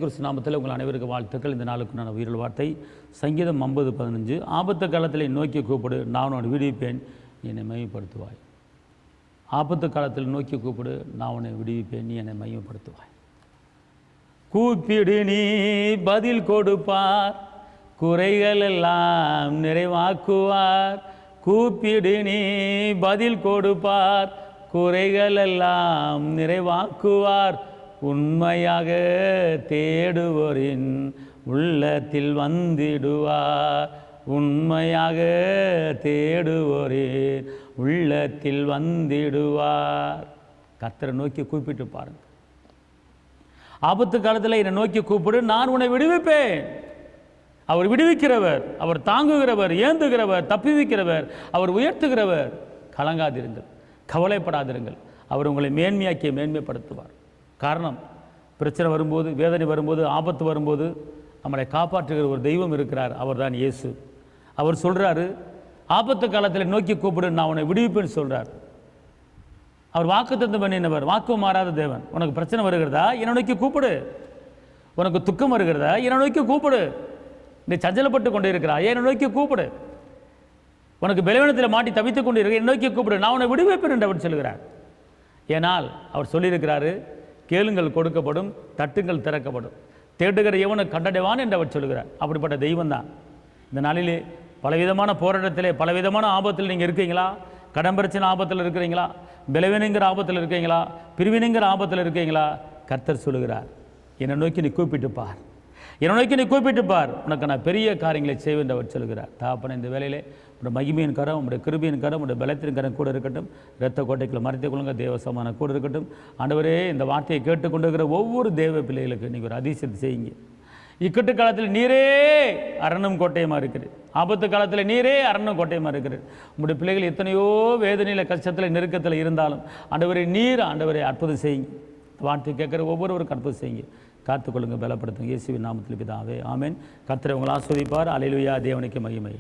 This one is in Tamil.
கிறிஸ்து நாமத்தில் உங்கள் அனைவருக்கு வாழ்த்துக்கள். இந்த நாளுக்கு நான் உயிரில் வார்த்தை சங்கீதம் 50:15. ஆபத்து காலத்தில் நோக்கி கூப்பிடு, நான் உன்னை விடுவிப்பேன், நீ என்னை மையப்படுத்துவாய். ஆபத்து காலத்தில் நோக்கி கூப்பிடு, நான் உன்னை விடுவிப்பேன், நீ என்னை மையப்படுத்துவாய். கூப்பிடு நீ பதில் கொடுப்பார், குறைகள் எல்லாம் நிறைவாக்குவார். கூப்பிடு நீ பதில் கொடுப்பார், குறைகள் எல்லாம் நிறைவாக்குவார். உண்மையாக தேடுவோரின் உள்ளத்தில் வந்திடுவார். உண்மையாக தேடுவோரின் உள்ளத்தில் வந்திடுவார். கர்த்தரை நோக்கி கூப்பிட்டு பாருங்கள். ஆபத்து காலத்தில் என்னை நோக்கி கூப்பிடு, நான் உன்னை விடுவிப்பேன். அவர் விடுவிக்கிறவர், அவர் தாங்குகிறவர், ஏந்துகிறவர், தப்புவிக்கிறவர், அவர் உயர்த்துகிறவர். கலங்காதிருங்கள், கவலைப்படாதிருங்கள். அவர் உங்களை மேன்மையாக்கி மேன்மைப்படுத்துவார். காரணம், பிரச்சனை வரும்போது, வேதனை வரும்போது, ஆபத்து வரும்போது நம்மளை காப்பாற்றுகிற ஒரு தெய்வம் இருக்கிறார். அவர் தான் இயேசு. அவர் சொல்கிறாரு, ஆபத்து காலத்தில் நோக்கி கூப்பிடு, நான் உன்னை விடுவிப்பேன்னு சொல்கிறார். அவர் வாக்குத்தத்தம் பண்ணினவர், வாக்கு மாறாத தேவன். உனக்கு பிரச்சனை வருகிறதா, என்னை நோக்கி கூப்பிடு. உனக்கு துக்கம் வருகிறதா, என்னை நோக்கி கூப்பிடு. நீ சஞ்சலப்பட்டு கொண்டு இருக்கிறாய், என்னை நோக்கி கூப்பிடு. உனக்கு பலவீனத்தில் மாட்டி தவித்துக் கொண்டு இருக்க, என்னை நோக்கி கூப்பிடு, நான் உன்னை விடுவிப்பேன் என்று அவர் சொல்கிறார். ஏனால் அவர் சொல்லியிருக்கிறாரு, கேளுங்கள் கொடுக்கப்படும், தட்டுங்கள் திறக்கப்படும், தேடுகிற எவனை கண்டடைவான் என்று அவர் சொல்கிறார். அப்படிப்பட்ட தெய்வம் தான். இந்த நாளிலே பலவிதமான போராட்டத்திலே, பலவிதமான ஆபத்தில் நீங்கள் இருக்கீங்களா? கடன் பிரச்சனை ஆபத்தில் இருக்கிறீங்களா? பலவீனங்கிற ஆபத்தில் இருக்கீங்களா? பிரிவினைங்கிற ஆபத்தில் இருக்கீங்களா? கர்த்தர் சொல்லுகிறார், என்னை நோக்கி நீ கூப்பிட்டு பார், என்னை நோக்கி நீ கூப்பிட்டு பார், உனக்கு நான் பெரிய காரியங்களை செய்வேன் என்று அவர் சொல்கிறார். தாப்பன இந்த வேலையிலே உடைய மகிமையின் கரம், உடைய கிருபையின் கரம், உடைய பலத்தின் கரம் கூட இருக்கட்டும். இரத்த கோட்டைக்குள்ள மறைத்துக் கொள்ளுங்க. தேவசமான கூட இருக்கட்டும். ஆண்டவரே, இந்த வார்த்தையை கேட்டுக்கொண்டிருக்கிற ஒவ்வொரு தேவ பிள்ளைகளுக்கு நீங்கள் ஒரு அதிசயத்தை செய்யுங்க. இக்கட்டு காலத்தில் நீரே அரணும் கோட்டையமாக இருக்கிறது. ஆபத்து காலத்தில் நீரே அரணும் கோட்டையமாக இருக்கிறது. உங்களுடைய பிள்ளைகள் எத்தனையோ வேதனையில், கஷ்டத்தில், நெருக்கத்தில் இருந்தாலும் ஆண்டவரே நீர், ஆண்டவரை அற்புதம் செய்யுங்க. வார்த்தை கேட்குற ஒவ்வொருவருக்கும் அற்புதம் செய்யுங்க. காத்துக்கொள்ளுங்க, பலப்படுத்துங்க. இயேசுவின் நாமத்தில் பிதாவே, ஆமென். கர்த்தர் உங்களை ஆசீர்வதிப்பார். அல்லேலூயா. தேவனுக்கு மகிமை.